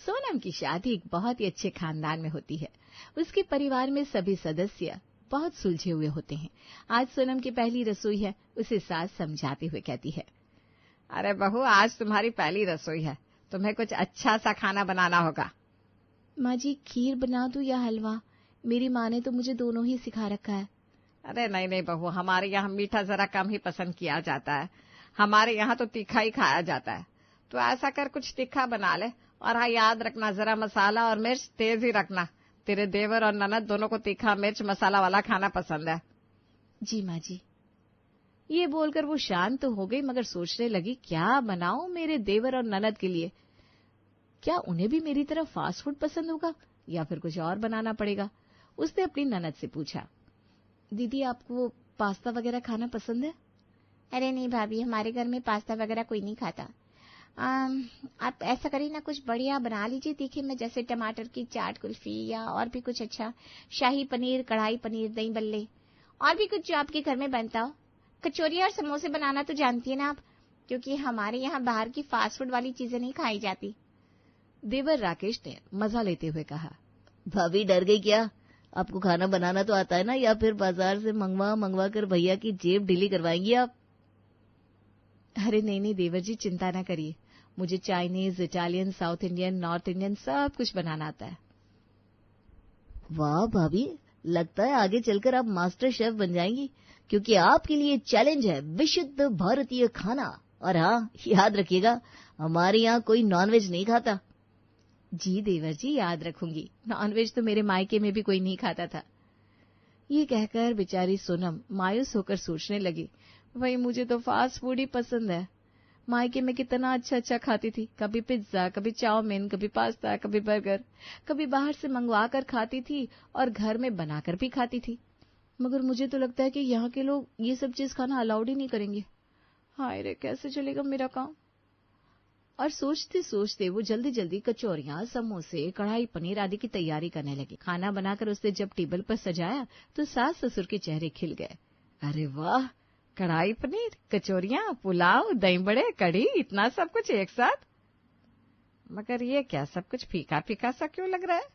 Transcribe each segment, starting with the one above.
सोनम की शादी एक बहुत ही अच्छे खानदान में होती है। उसके परिवार में सभी सदस्य बहुत सुलझे हुए होते हैं। आज सोनम की पहली रसोई है। उसे सास समझाते हुए कहती है, अरे बहू, आज तुम्हारी पहली रसोई है, तुम्हें कुछ अच्छा सा खाना बनाना होगा। माँ जी, खीर बना दूं या हलवा? मेरी माँ ने तो मुझे दोनों ही सिखा रखा है। अरे नहीं नहीं बहू, हमारे यहाँ मीठा जरा कम ही पसंद किया जाता है। हमारे यहाँ तो तीखा ही खाया जाता है। तो ऐसा कर, कुछ तीखा बना ले। और हाँ, याद रखना, जरा मसाला और मिर्च तेज ही रखना। तेरे देवर और ननद दोनों को तीखा मिर्च मसाला वाला खाना पसंद है। जी माँ जी। ये बोलकर वो शांत तो हो गई, मगर सोचने लगी, क्या बनाऊं मेरे देवर और ननद के लिए? क्या उन्हें भी मेरी तरह फास्ट फूड पसंद होगा या फिर कुछ और बनाना पड़ेगा? उसने अपनी ननद से पूछा, दीदी आपको पास्ता वगैरह खाना पसंद है? अरे नहीं भाभी, हमारे घर में पास्ता वगैरह कोई नहीं खाता। आप ऐसा करिए ना, कुछ बढ़िया बना लीजिए तीखे में, जैसे टमाटर की चाट कुल्फी या और भी कुछ अच्छा, शाही पनीर, कढ़ाई पनीर, दही बल्ले, और भी कुछ जो आपके घर में बनता हो। कचौरी और समोसे बनाना तो जानती है ना आप, क्योंकि हमारे यहाँ बाहर की फास्ट फूड वाली चीजें नहीं खाई जाती। देवर राकेश ने मजा लेते हुए कहा, भाभी डर गई क्या? आपको खाना बनाना तो आता है ना, या फिर बाजार से मंगवा कर भैया की जेब ढीली करवाएंगी आप? अरे नहीं नहीं देवर जी, चिंता ना करिए, मुझे Chinese, Italian, south Indian, north Indian सब कुछ बनाना आता है। वाह भाभी, लगता है आगे चलकर आप मास्टर शेफ बन जाएंगी, क्योंकि आपके लिए चैलेंज है विशुद्ध भारतीय खाना। और हाँ, याद रखिएगा, हमारे यहाँ कोई नॉनवेज नहीं खाता। जी देवर जी, याद रखूंगी। नॉनवेज तो मेरे मायके में भी कोई नहीं खाता था। ये कहकर बेचारी सोनम मायूस होकर सोचने लगी, वही मुझे तो फास्ट फूड ही पसंद है। मायके में कितना अच्छा अच्छा खाती थी, कभी पिज्जा, कभी चाउमीन, कभी पास्ता, कभी बर्गर, कभी बाहर से मंगवा कर खाती थी और घर में बनाकर भी खाती थी। मगर मुझे तो लगता है कि यहाँ के लोग ये सब चीज खाना अलाउड ही नहीं करेंगे। हाय रे, कैसे चलेगा मेरा काम? और सोचते सोचते वो जल्दी जल्दी कचौरियां, समोसे, कढ़ाई पनीर आदि की तैयारी करने लगी। खाना बनाकर उसने जब टेबल पर सजाया तो सास ससुर के चेहरे खिल गए। अरे वाह, कढ़ाई पनीर, कचौरियां, पुलाव, दही बड़े, कढ़ी, इतना सब कुछ एक साथ। मगर ये क्या सब कुछ फीका फीका सा क्यों लग रहा है?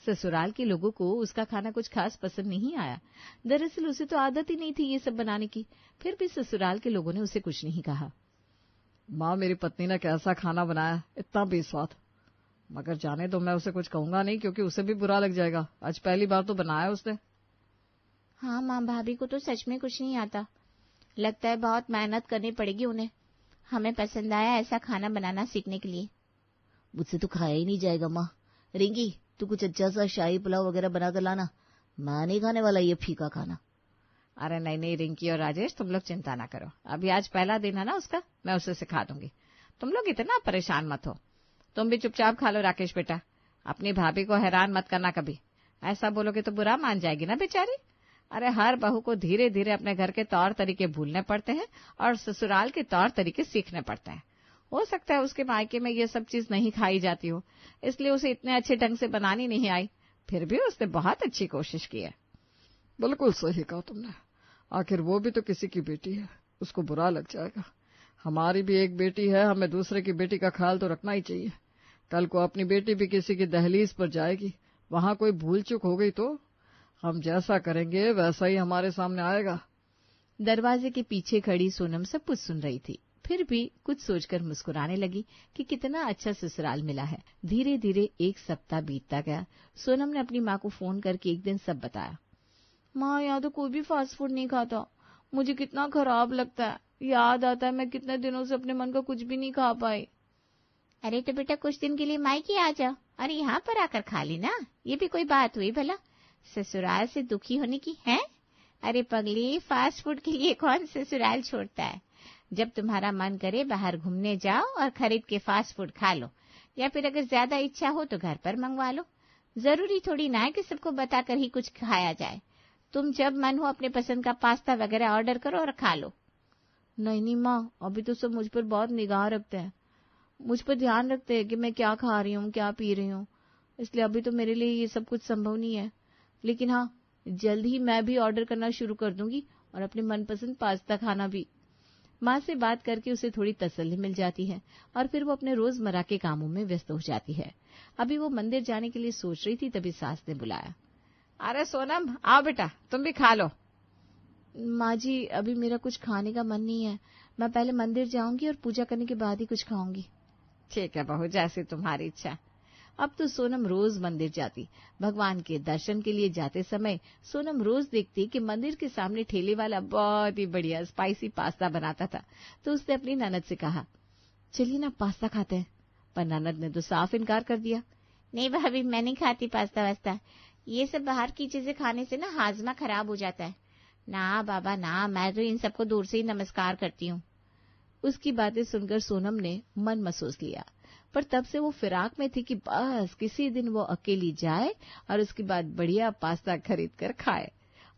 ससुराल के लोगों को उसका खाना कुछ खास पसंद नहीं आया। दरअसल उसे तो आदत ही नहीं थी ये सब बनाने की। फिर भी ससुराल के लोगों ने उसे कुछ नहीं कहा। माँ, मेरी पत्नी ने कैसा खाना बनाया, इतना बेस्वाद। मगर जाने दो, मैं उसे कुछ कहूंगा नहीं, क्योंकि उसे भी बुरा लग जाएगा। आज पहली बार तो बनाया उसने। हाँ माँ, भाभी को तो सच में कुछ नहीं आता। लगता है बहुत मेहनत करनी पड़ेगी उन्हें हमें पसंद आया ऐसा खाना बनाना सीखने के लिए। मुझसे तो खाया ही नहीं जाएगा माँ। रिंकी, तू कुछ अच्छा सा शाही पुलाव वगैरह बना कर लाना, मैं नहीं खाने वाला ये फीका खाना। अरे नहीं नहीं रिंकी और राजेश, तुम लोग चिंता ना करो, अभी आज पहला दिन है ना उसका, मैं उसे सिखा दूंगी। तुम लोग इतना परेशान मत हो। तुम भी चुपचाप खा लो राकेश बेटा, अपनी भाभी को हैरान मत करना कभी। ऐसा बोलोगे तो बुरा मान जाएगी ना बेचारी। अरे हर बहू को धीरे धीरे अपने घर के तौर तरीके भूलने पड़ते हैं और ससुराल के तौर तरीके सीखने पड़ते हैं। हो सकता है उसके मायके में ये सब चीज नहीं खाई जाती हो, इसलिए उसे इतने अच्छे ढंग से बनानी नहीं आई। फिर भी उसने बहुत अच्छी कोशिश की है। बिल्कुल सही कहा तुमने, आखिर वो भी तो किसी की बेटी है, उसको बुरा लग जाएगा। हमारी भी एक बेटी है, हमें दूसरे की बेटी का ख्याल तो रखना ही चाहिए। कल को अपनी बेटी भी किसी की दहलीज पर जाएगी, वहां कोई भूल चूक हो गई तो हम जैसा करेंगे वैसा ही हमारे सामने आएगा। दरवाजे के पीछे खड़ी सोनम सब कुछ सुन रही थी, फिर भी कुछ सोचकर मुस्कुराने लगी कि कितना अच्छा ससुराल मिला है। धीरे धीरे एक सप्ताह बीतता गया। सोनम ने अपनी माँ को फोन करके एक दिन सब बताया। माँ, यहाँ तो कोई भी फास्ट फूड नहीं खाता, मुझे कितना खराब लगता है। याद आता है मैं कितने दिनों से अपने मन का कुछ भी नहीं खा पाई। अरे तो बेटा कुछ दिन के लिए मायके आ जाओ और यहाँ पर आकर खा ली ना, ये भी कोई बात हुई भला? ससुराल से दुखी होने की है? अरे पगली, फास्ट फूड के लिए कौन ससुराल छोड़ता है? जब तुम्हारा मन करे बाहर घूमने जाओ और खरीद के फास्ट फूड खा लो, या फिर अगर ज्यादा इच्छा हो तो घर पर मंगवा लो। जरूरी थोड़ी ना है कि सबको बताकर ही कुछ खाया जाए। तुम जब मन हो अपने पसंद का पास्ता वगैरह ऑर्डर करो और खा लो। नहीं नहीं माँ, अभी तो सब मुझ पर बहुत निगाह रखते हैं, मुझ पर ध्यान रखते हैं कि मैं क्या खा रही हूँ, क्या पी रही हूँ, इसलिए अभी तो मेरे लिए ये सब कुछ संभव नहीं है। लेकिन हाँ, जल्द ही मैं भी ऑर्डर करना शुरू कर दूंगी और अपने मनपसंद पास्ता खाना भी। माँ से बात करके उसे थोड़ी तसल्ली मिल जाती है और फिर वो अपने रोजमर्रा के कामों में व्यस्त हो जाती है। अभी वो मंदिर जाने के लिए सोच रही थी, तभी सास ने बुलाया। अरे सोनम, आओ बेटा, तुम भी खा लो। माँ जी, अभी मेरा कुछ खाने का मन नहीं है, मैं पहले मंदिर जाऊंगी और पूजा करने के बाद ही कुछ खाऊंगी। ठीक है बहू, जैसी तुम्हारी इच्छा। अब तो सोनम रोज मंदिर जाती। भगवान के दर्शन के लिए जाते समय सोनम रोज देखती कि मंदिर के सामने ठेले वाला बहुत ही बढ़िया स्पाइसी पास्ता बनाता था। तो उसने अपनी ननद से कहा, चलिए ना पास्ता खाते हैं। पर ननद ने तो साफ इनकार कर दिया। नहीं भाभी, मैं नहीं खाती पास्ता वास्ता, ये सब बाहर की चीजें खाने से ना हाजमा खराब हो जाता है। ना बाबा ना, मैं तो इन सबको दूर से ही नमस्कार करती हूँ। उसकी बातें सुनकर सोनम ने मन महसूस लिया, पर तब से वो फिराक में थी कि बस किसी दिन वो अकेली जाए और उसके बाद बढ़िया पास्ता खरीद कर खाए।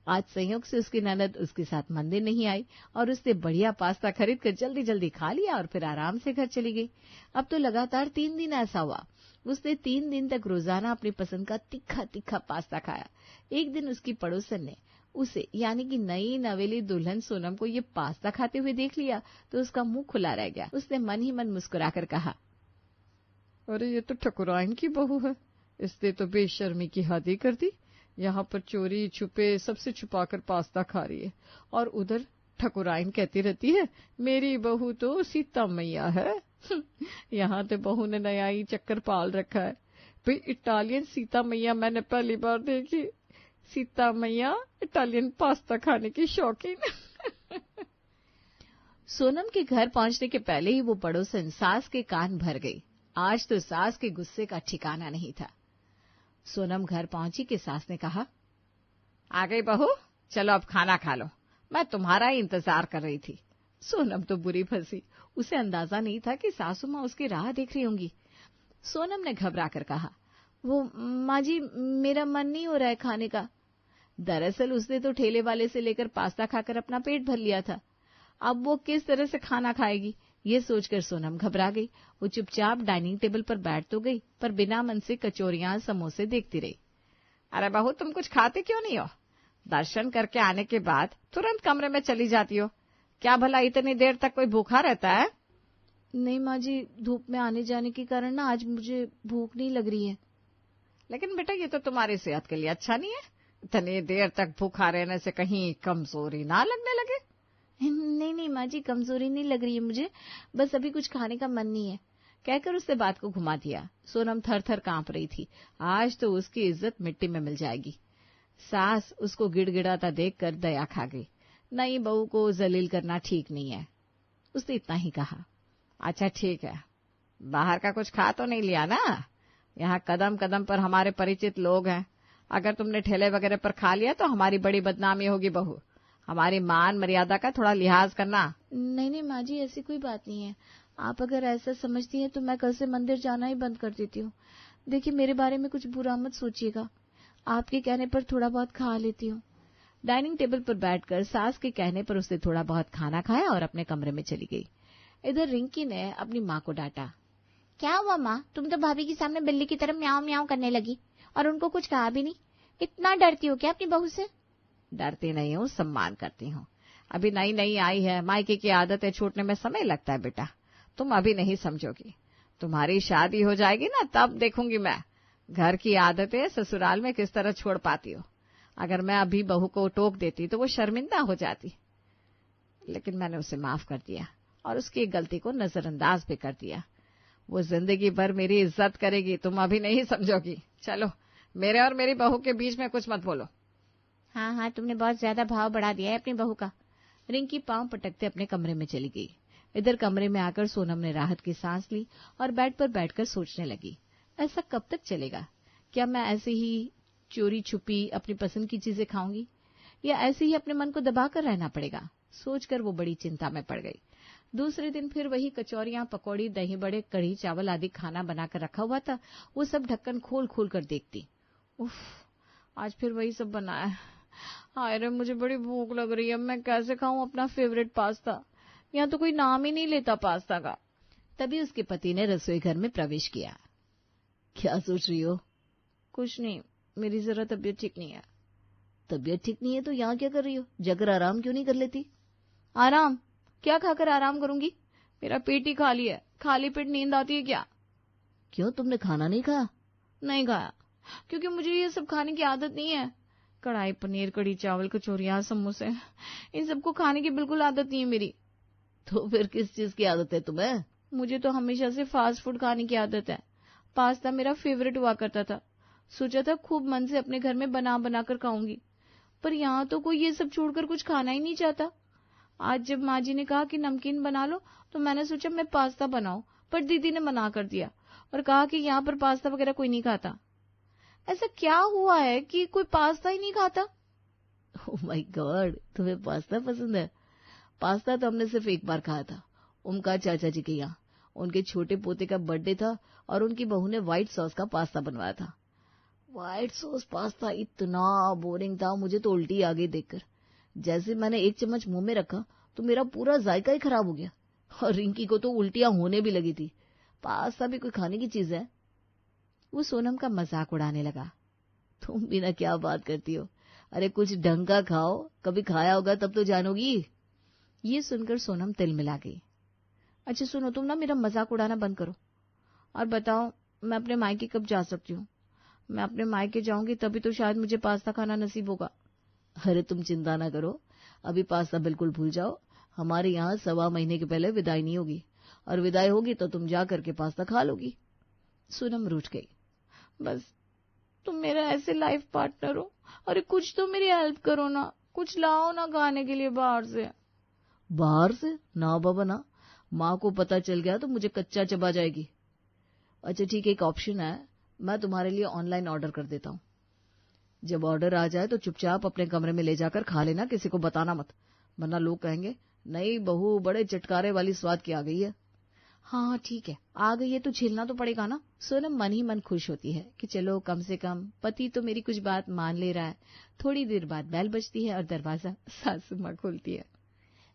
आज संयोग से उसकी ननद उसके साथ मंदिर नहीं आई और उसने बढ़िया पास्ता खरीद कर जल्दी जल्दी खा लिया और फिर आराम से घर चली गई। अब तो लगातार 3 दिन ऐसा हुआ। उसने 3 दिन तक रोजाना अपनी पसंद का तीखा तीखा पास्ता खाया। एक दिन उसकी पड़ोसन ने उसे, यानी कि नई नवेली दुल्हन सोनम को ये पास्ता खाते हुए देख लिया तो उसका मुंह खुला रह गया। उसने मन ही मन मुस्कुराकर कहा, अरे ये तो ठकुराइन की बहू है, इसने तो बेशर्मी की हद ही कर दी। यहाँ पर चोरी छुपे सबसे छुपाकर पास्ता खा रही है और उधर ठकुराइन कहती रहती है मेरी बहू तो सीता मैया है। यहाँ तो बहू ने नया ही चक्कर पाल रखा है। भाई इटालियन सीता मैया मैंने पहली बार देखी। सीता मैया इटालियन पास्ता खाने की शौकीन। सोनम के घर पहुंचने के पहले ही वो पड़ोसन सास के कान भर गई। आज तो सास के गुस्से का ठिकाना नहीं था। सोनम घर पहुंची कि सास ने कहा, आ गई बहू, चलो अब खाना खा लो, मैं तुम्हारा ही इंतजार कर रही थी। सोनम तो बुरी फंसी, उसे अंदाजा नहीं था कि सासू माँ उसकी राह देख रही होंगी। सोनम ने घबरा कर कहा, वो माँ जी, मेरा मन नहीं हो रहा है खाने का। दरअसल उसने तो ठेले वाले से लेकर पास्ता खाकर अपना पेट भर लिया था। अब वो किस तरह से खाना खाएगी, ये सोचकर सोनम घबरा गई। वो चुपचाप डाइनिंग टेबल पर बैठ तो गई, पर बिना मन से कचौरियां समोसे देखती रही। अरे बहू, तुम कुछ खाते क्यों नहीं हो? दर्शन करके आने के बाद तुरंत कमरे में चली जाती हो। क्या भला इतनी देर तक कोई भूखा रहता है? नहीं माँ जी, धूप में आने जाने के कारण ना आज मुझे भूख नहीं लग रही है। लेकिन बेटा, ये तो तुम्हारी सेहत के लिए अच्छा नहीं है। इतनी देर तक भूखा रहने से कहीं कमजोरी ना लगने लगे। नहीं नहीं माँ जी, कमजोरी नहीं लग रही है मुझे, बस अभी कुछ खाने का मन नहीं है, कहकर उसने बात को घुमा दिया। सोनम थर थर कांप रही थी। आज तो उसकी इज्जत मिट्टी में मिल जाएगी। सास उसको गिड़गिड़ाता देखकर दया खा गई। नई बहू को जलील करना ठीक नहीं है, उसने इतना ही कहा। अच्छा ठीक है, बाहर का कुछ खा तो नहीं लिया ना? यहाँ कदम कदम पर हमारे परिचित लोग हैं। अगर तुमने ठेले वगैरह पर खा लिया तो हमारी बड़ी बदनामी होगी बहू। हमारी मान मर्यादा का थोड़ा लिहाज करना। नहीं नहीं माँ जी, ऐसी कोई बात नहीं है। आप अगर ऐसा समझती हैं तो मैं कल से मंदिर जाना ही बंद कर देती हूँ। देखिए, मेरे बारे में कुछ बुरा मत सोचिएगा, आपके कहने पर थोड़ा बहुत खा लेती हूँ। डाइनिंग टेबल पर बैठकर सास के कहने पर उसने थोड़ा बहुत खाना खाया और अपने कमरे में चली गई। इधर रिंकी ने अपनी माँ को डांटा। क्या हुआ माँ, तुम तो भाभी के सामने बिल्ली की तरह म्याऊं म्याऊं करने लगी और उनको कुछ कहा भी नहीं। इतना डरती हो क्या अपनी बहू से? डरती नहीं हूँ, सम्मान करती हूँ। अभी नई नई आई है, मायके की आदतें छूटने में समय लगता है बेटा। तुम अभी नहीं समझोगी, तुम्हारी शादी हो जाएगी ना तब देखूंगी मैं घर की आदतें ससुराल में किस तरह छोड़ पाती हो। अगर मैं अभी बहू को टोक देती तो वो शर्मिंदा हो जाती, लेकिन मैंने उसे माफ कर दिया और उसकी गलती को नजरअंदाज भी कर दिया। वो जिंदगी भर मेरी इज्जत करेगी, तुम अभी नहीं समझोगी। चलो, मेरे और मेरी बहू के बीच में कुछ मत बोलो। हाँ हाँ, तुमने बहुत ज्यादा भाव बढ़ा दिया है अपनी बहू का। रिंकी पांव पटकते अपने कमरे में चली गई। इधर कमरे में आकर सोनम ने राहत की सांस ली और बेड पर बैठकर सोचने लगी, ऐसा कब तक चलेगा? क्या मैं ऐसे ही चोरी छुपी अपनी पसंद की चीजें खाऊंगी, या ऐसे ही अपने मन को दबाकर रहना पड़ेगा? सोचकर वो बड़ी चिंता में पड़ गई। दूसरे दिन फिर वही कचौरियां, पकौड़ी, दही बड़े, कढ़ी चावल आदि खाना बनाकर रखा हुआ था। वो सब ढक्कन खोल खोल कर देखती। उफ, आज फिर वही सब बना है। हाय रे, मुझे बड़ी भूख लग रही है, मैं कैसे खाऊं अपना फेवरेट पास्ता? यहाँ तो कोई नाम ही नहीं लेता पास्ता का। तभी उसके पति ने रसोई घर में प्रवेश किया। क्या सोच रही हो? कुछ नहीं, मेरी जरा तबीयत ठीक नहीं है। तबीयत ठीक नहीं है तो यहाँ क्या कर रही हो? जाकर आराम क्यों नहीं कर लेती? आराम? क्या खाकर आराम करूंगी? मेरा पेट ही खाली है, खाली पेट नींद आती है क्या? क्यों, तुमने खाना नहीं खाया? नहीं खाया, क्योंकि मुझे ये सब खाने की आदत नहीं है। कढ़ाई पनीर, कढ़ी चावल, कचौरियां, समोसे, इन सबको खाने की बिल्कुल आदत नहीं है मेरी। तो फिर किस चीज की आदत है तुम्हें? मुझे तो हमेशा से फास्ट फूड खाने की आदत है। पास्ता मेरा फेवरेट हुआ करता था। सोचा था खूब मन से अपने घर में बना बना कर खाऊंगी, पर यहाँ तो कोई ये सब छोड़कर कुछ खाना ही नहीं चाहता। आज जब माँ जी ने कहा कि नमकीन बना लो, तो मैंने सोचा मैं पास्ता बनाऊं, पर दीदी ने मना कर दिया और कहा कि यहाँ पर पास्ता वगैरह कोई नहीं खाता। ऐसा क्या हुआ है कि कोई पास्ता ही नहीं खाता? ओह माय गॉड, तुम्हें पास्ता पसंद है? पास्ता तो हमने सिर्फ एक बार खाया था, ओमकार चाचा जी के यहाँ। उनके छोटे पोते का बर्थडे था और उनकी बहू ने व्हाइट सॉस का पास्ता बनवाया था। व्हाइट सॉस पास्ता इतना बोरिंग था, मुझे तो उल्टी आ गई देखकर। जैसे मैंने एक चम्मच मुंह में रखा तो मेरा पूरा जायका ही खराब हो गया, और रिंकी को तो उल्टियां होने भी लगी थी। पास्ता भी कोई खाने की चीज है? वो सोनम का मजाक उड़ाने लगा। तुम भी ना क्या बात करती हो, अरे कुछ ढंग का खाओ, कभी खाया होगा तब तो जानोगी। ये सुनकर सोनम तिलमिला गई। अच्छा सुनो, तुम ना मेरा मजाक उड़ाना बंद करो और बताओ मैं अपने मायके कब जा सकती हूँ? मैं अपने मायके जाऊंगी तभी तो शायद मुझे पास्ता खाना नसीब होगा। अरे तुम चिंता ना करो, अभी पास्ता बिल्कुल भूल जाओ। हमारे यहाँ 1.25 महीने के पहले विदाई नहीं होगी, और विदाई होगी तो तुम जा करके पास्ता खा लोगी। सोनम रूठ गई। बस तुम मेरा ऐसे लाइफ पार्टनर हो, अरे कुछ तो मेरी हेल्प करो ना, कुछ लाओ ना खाने के लिए बाहर से। बाहर से? ना बाबा ना, माँ को पता चल गया तो मुझे कच्चा चबा जाएगी। अच्छा ठीक है, एक ऑप्शन है, मैं तुम्हारे लिए ऑनलाइन ऑर्डर कर देता हूँ। जब ऑर्डर आ जाए तो चुपचाप अपने कमरे में ले जाकर खा लेना, किसी को बताना मत, वरना लोग कहेंगे नई बहू बड़े चटकारे वाली स्वाद की आ गई है। हाँ ठीक है, आ गई है तो झेलना तो पड़ेगा ना। सोनम मन ही मन खुश होती है कि चलो कम से कम पति तो मेरी कुछ बात मान ले रहा है। थोड़ी देर बाद बेल बजती है और दरवाजा सासू माँ खोलती है।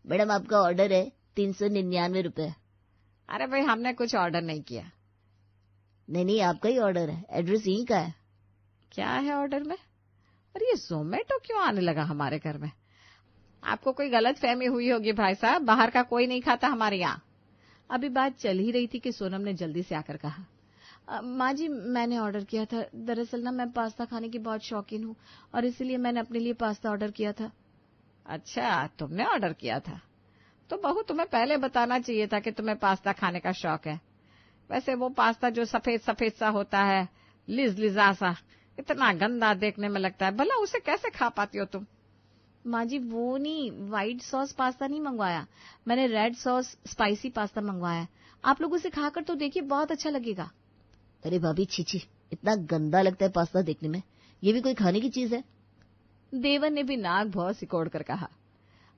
मैडम आपका ऑर्डर है, 399 रुपए। अरे भाई हमने कुछ ऑर्डर नहीं किया। नहीं आपका ही ऑर्डर है, एड्रेस यहीं का है। क्या है ऑर्डर में? अरे ये जोमेटो क्यों आने लगा हमारे घर में? आपको कोई गलत फहमी हुई होगी भाई साहब, बाहर का कोई नहीं खाता हमारे यहाँ। अभी बात चल ही रही थी कि सोनम ने जल्दी से आकर कहा, माँ जी मैंने ऑर्डर किया था, दरअसल ना मैं पास्ता खाने की बहुत शौकीन हूँ और इसीलिए मैंने अपने लिए पास्ता ऑर्डर किया था। अच्छा तुमने ऑर्डर किया था, तो बहू तुम्हें पहले बताना चाहिए था कि तुम्हें पास्ता खाने का शौक है। वैसे वो पास्ता जो सफेद सफेद सा होता है, लिज लिजा सा, इतना गंदा देखने में लगता है, भला उसे कैसे खा पाती हो तुम? माँ जी वो नहीं, व्हाइट सॉस पास्ता नहीं मंगवाया मैंने, रेड सॉस स्पाइसी पास्ता मंगवाया। आप लोग उसे खाकर तो देखिए, बहुत अच्छा लगेगा। अरे भाभी छीछी, इतना गंदा लगता है पास्ता देखने में, ये भी कोई खाने की चीज है? देवर ने भी नाक भौं सिकोड़ कर कहा।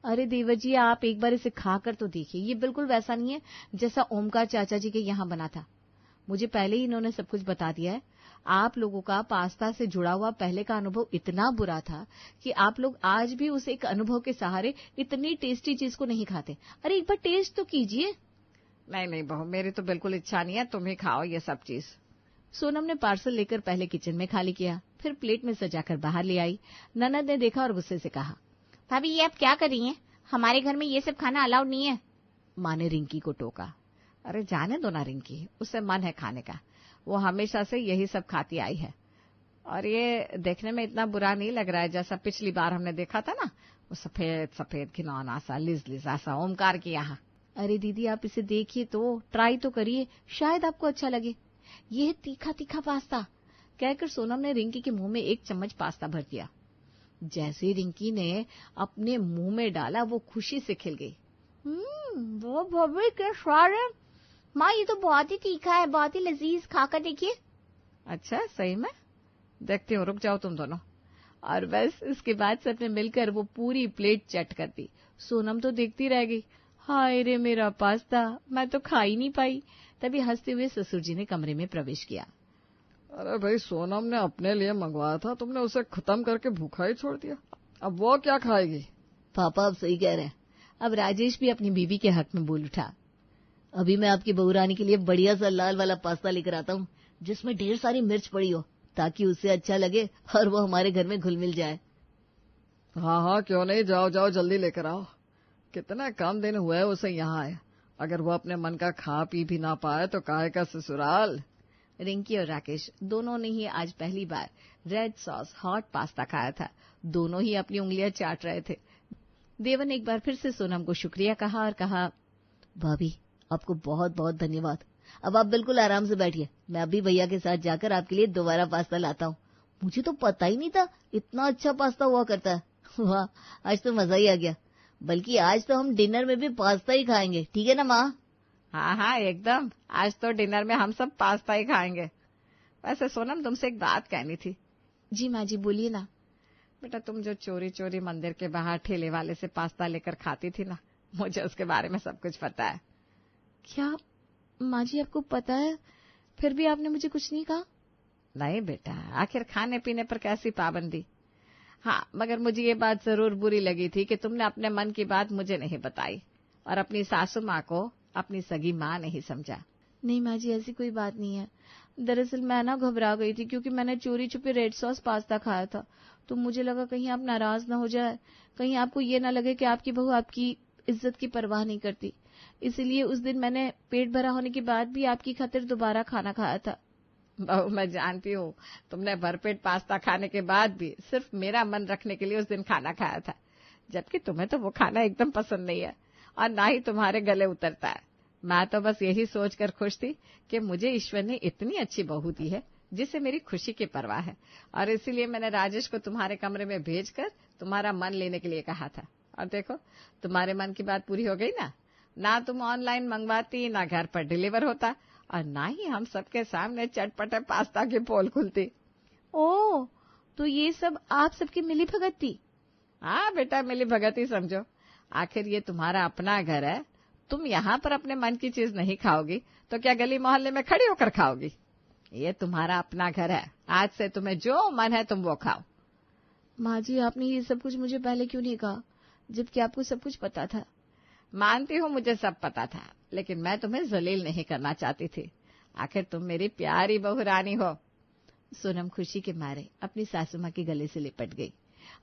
अरे देवर जी आप एक बार इसे खाकर तो देखिए, ये बिल्कुल वैसा नहीं है जैसा ओमकार चाचा जी के यहाँ बना था। मुझे पहले ही इन्होंने सब कुछ बता दिया है। आप लोगों का पास्ता से जुड़ा हुआ पहले का अनुभव इतना बुरा था कि आप लोग आज भी उस एक अनुभव के सहारे इतनी टेस्टी चीज को नहीं खाते। अरे एक बार टेस्ट तो कीजिए। नहीं बहू, मेरी तो बिल्कुल इच्छा नहीं है, तुम ही खाओ ये सब चीज। सोनम ने पार्सल लेकर पहले किचन में खाली किया, फिर प्लेट में सजाकर बाहर ले आई। ननद ने देखा और गुस्से से कहा, भाभी ये आप क्या कर रही हैं? हमारे घर में ये सब खाना अलाउड नहीं है। माँ ने रिंकी को टोका। अरे जाने दो ना रिंकी, उसे मन है खाने का, वो हमेशा से यही सब खाती आई है। और ये देखने में इतना बुरा नहीं लग रहा है जैसा पिछली बार हमने देखा था ना, वो सफेद सफेद घिनौना सा लिज लिजा सा ओमकार की यहाँ। अरे दीदी आप इसे देखिए तो, ट्राई तो करिए, शायद आपको अच्छा लगे। ये है तीखा तीखा पास्ता। कहकर सोनम ने रिंकी के मुंह में एक चम्मच पास्ता भर दिया। जैसे रिंकी ने अपने मुंह में डाला वो खुशी से खिल गई। वो भाभी क्या स्वाद है माँ, ये तो बहुत ही तीखा है, बहुत ही लजीज, खाकर देखिए। अच्छा सही में? देखती हूँ, रुक जाओ तुम दोनों। और बस इसके बाद सबने मिलकर वो पूरी प्लेट चट कर दी। सोनम तो देखती रह गई, हाय रे मेरा पास्ता, मैं तो खा ही नहीं पाई। तभी हंसते हुए ससुर जी ने कमरे में प्रवेश किया। अरे भाई सोनम ने अपने लिए मंगवाया था, तुमने उसे खत्म करके भूखा ही छोड़ दिया, अब वो क्या खाएगी? पापा आप सही कह रहे हैं। अब राजेश भी अपनी बीवी के हक में बोल उठा। अभी मैं आपकी बहू रानी के लिए बढ़िया सा लाल वाला पास्ता लेकर आता हूँ, जिसमें ढेर सारी मिर्च पड़ी हो, ताकि उसे अच्छा लगे और वो हमारे घर में घुल मिल जाए। हाँ क्यों नहीं, जाओ जाओ जल्दी लेकर आओ। कितना कम दिन हुए उसे यहाँ आए, अगर वो अपने मन का खा पी भी ना पाए तो काहे का ससुराल। रिंकी और राकेश दोनों ने ही आज पहली बार रेड सॉस हॉट पास्ता खाया था। दोनों ही अपनी उंगलियां चाट रहे थे। देवर ने एक बार फिर से सोनम को शुक्रिया कहा और कहा, भाभी आपको बहुत बहुत धन्यवाद। अब आप बिल्कुल आराम से बैठिए, मैं अभी भैया के साथ जाकर आपके लिए दोबारा पास्ता लाता हूँ। मुझे तो पता ही नहीं था इतना अच्छा पास्ता हुआ करता है। वाह, आज तो मजा ही आ गया। बल्कि आज तो हम डिनर में भी पास्ता ही खाएंगे, ठीक है ना माँ? हाँ हाँ एकदम, आज तो डिनर में हम सब पास्ता ही खाएंगे। वैसे सोनम तुमसे एक बात कहनी थी। जी माँ जी बोलिए ना। बेटा तुम जो चोरी चोरी मंदिर के बाहर ठेले वाले से पास्ता लेकर खाती थी ना, मुझे उसके बारे में सब कुछ पता है। क्या माँ जी आपको पता है, फिर भी आपने मुझे कुछ नहीं कहा? नहीं बेटा, आखिर खाने पीने पर कैसी पाबंदी। हाँ, मगर मुझे ये बात जरूर बुरी लगी थी कि तुमने अपने मन की बात मुझे नहीं बताई और अपनी सासू माँ को अपनी सगी माँ नहीं समझा। नहीं माँ जी, ऐसी कोई बात नहीं है। दरअसल मैं ना घबरा गई थी क्योंकि मैंने चोरी छुपे रेड सॉस पास्ता खाया था, तो मुझे लगा कहीं आप नाराज ना हो जाए, कहीं आपको ये ना लगे कि आपकी बहू आपकी इज्जत की परवाह नहीं करती। इसलिए उस दिन मैंने पेट भरा होने के बाद भी आपकी खातिर दोबारा खाना खाया था। बहू मैं जानती हूँ, तुमने भरपेट पास्ता खाने के बाद भी सिर्फ मेरा मन रखने के लिए उस दिन खाना खाया था, जबकि तुम्हें तो वो खाना एकदम पसंद नहीं है और ना ही तुम्हारे गले उतरता है। मैं तो बस यही सोचकर खुश थी कि मुझे ईश्वर ने इतनी अच्छी बहू दी है जिससे मेरी खुशी की परवाह है, और इसीलिए मैंने राजेश को तुम्हारे कमरे में भेजकर तुम्हारा मन लेने के लिए कहा था। और देखो, तुम्हारे मन की बात पूरी हो गई ना। ना तुम ऑनलाइन मंगवाती, ना घर पर डिलीवर होता, और ना ही हम सबके सामने चटपटे पास्ता की पोल खुलती। ओह, तो ये सब आप सबकी मिली भगत थी? हाँ बेटा, मिली भगत ही समझो। आखिर ये तुम्हारा अपना घर है, तुम यहाँ पर अपने मन की चीज नहीं खाओगी तो क्या गली मोहल्ले में खड़ी होकर खाओगी? ये तुम्हारा अपना घर है, आज से तुम्हें जो मन है तुम वो खाओ। माँ जी, आपने ये सब कुछ मुझे पहले क्यों नहीं कहा, जबकि आपको सब कुछ पता था? मानती हूँ मुझे सब पता था, लेकिन मैं तुम्हें जलील नहीं करना चाहती थी। आखिर तुम मेरी प्यारी बहू रानी हो। सोनम खुशी के मारे अपनी सासू माँ के गले से लिपट गई।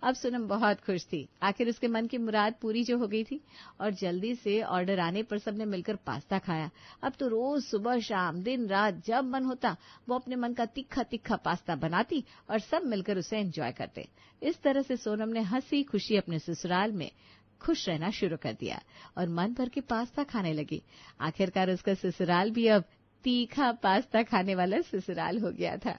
अब सोनम बहुत खुश थी, आखिर उसके मन की मुराद पूरी जो हो गई थी, और जल्दी से ऑर्डर आने पर सबने मिलकर पास्ता खाया। अब तो रोज सुबह शाम दिन रात जब मन होता वो अपने मन का तीखा तीखा पास्ता बनाती और सब मिलकर उसे एंजॉय करते। इस तरह से सोनम ने हंसी खुशी अपने ससुराल में खुश रहना शुरू कर दिया और मन भर के पास्ता खाने लगी। आखिरकार उसका ससुराल भी अब तीखा पास्ता खाने वाला ससुराल हो गया था।